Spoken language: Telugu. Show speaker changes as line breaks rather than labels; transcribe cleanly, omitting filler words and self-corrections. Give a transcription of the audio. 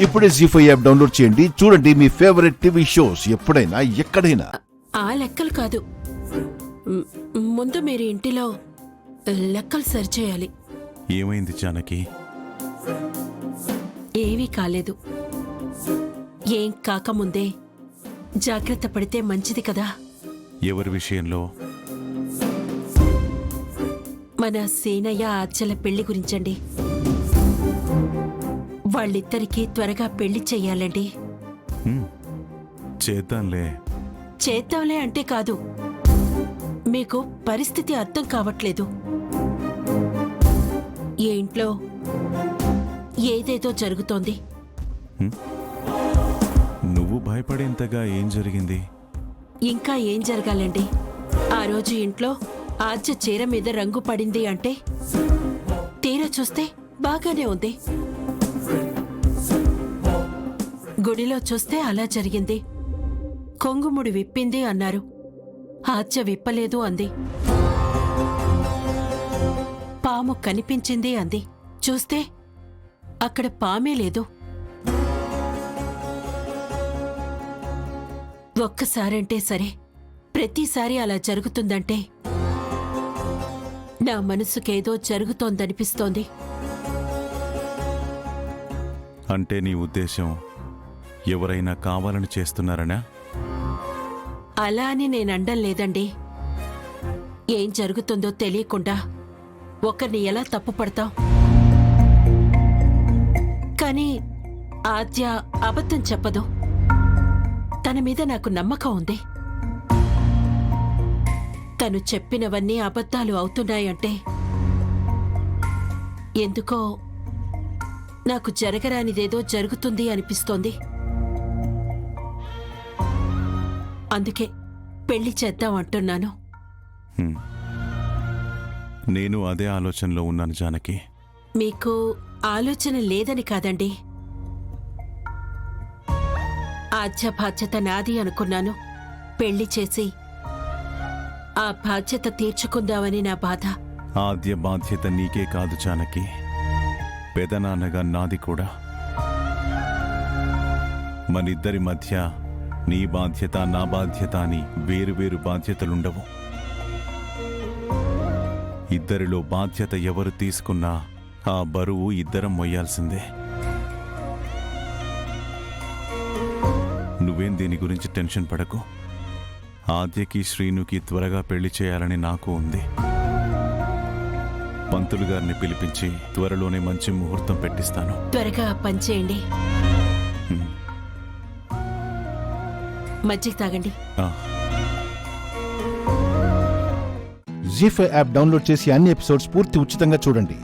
ఇప్పుడే జీ5 యాప్ డౌన్లోడ్ చేయండి. చూడండి మీ ఫేవరెట్ టీవీ షోస్ ఎప్పుడైనా ఎక్కడైనా.
ఆ లెక్కలు కాదు, ముందు మీరు ఇంటిలో లెక్కలు సరిచేయాలి.
ఏమైంది జానకి?
ఏమీ కాలేదు. ఏం కాకముందే జాగ్రత్త పడితే మంచిది కదా.
ఎవరి విషయంలో?
మన సీనయ్య ఆచల పెళ్లి గురించండి. వాళ్ళిద్దరికీ త్వరగా పెళ్లి చెయ్యాలండి.
చేద్దాంలే.
చేద్దాంలే అంటే కాదు, మీకు పరిస్థితి అర్థం కావట్లేదు. ఈ ఇంట్లో ఏదేదో జరుగుతోంది.
నువ్వు భయపడేంతగా ఏం జరిగింది?
ఇంకా ఏం జరగాలండి? ఆ రోజు ఇంట్లో ఆద్య చీర మీద రంగు పడింది అంటే తీరా చూస్తే బాగానే ఉంది. గుడిలో చూస్తే అలా జరిగింది. కొంగుముడి విప్పింది అన్నారు, ఆద్య విప్పలేదు అంది. పాము కనిపించింది అంది, చూస్తే అక్కడ పామే లేదు. ఒక్కసారంటే సరే, ప్రతిసారి అలా జరుగుతుందంటే నా మనసుకేదో జరుగుతోందనిపిస్తోంది.
అంటే నీ ఉద్దేశం ఎవరైనా కావాలని చేస్తున్నారనా?
అలా అని నేనండం లేదండి. ఏం జరుగుతుందో తెలియకుండా ఒకరిని ఎలా తప్పుపడతాం? కానీ ఆద్య అబద్ధం చెప్పదు. తన మీద నాకు నమ్మకం ఉంది. తను చెప్పినవన్నీ అబద్ధాలు అవుతున్నాయంటే ఎందుకో నాకు జరగరానిదేదో జరుగుతుంది అనిపిస్తోంది. అందుకే పెళ్లి చేద్దాం అంటున్నాను.
నేను అదే ఆలోచనలో ఉన్నాను జానకి.
మీకు ఆలోచన లేదని కాదండి, ఆద్య బాధ్యత నాది అనుకున్నాను. పెళ్లి చేసి ఆ బాధ్యత తీర్చుకుందామని నా బాధ.
ఆద్య బాధ్యత నీకే కాదు జానకి, పెదనాన్నగా నాది కూడా. మనిద్దరి మధ్య నీ బాధ్యత నా బాధ్యత అని వేరువేరు బాధ్యతలుండవు. ఇద్దరిలో బాధ్యత ఎవరు తీసుకున్నా ఆ బరువు ఇద్దరం మొయ్యాల్సిందే. నువ్వేం దీని గురించి టెన్షన్ పడకు. ఆద్యకి శ్రీనుకి త్వరగా పెళ్లి చేయాలని నాకు ఉంది. పంతులు గారిని పిలిపించి త్వరలోనే మంచి ముహూర్తం పెట్టిస్తాను.
త్వరగా పనిచేయండి. మజ్జిగ తాగండి.
జీ5 యాప్ డౌన్లోడ్ చేసి అన్ని ఎపిసోడ్స్ పూర్తి ఉచితంగా చూడండి.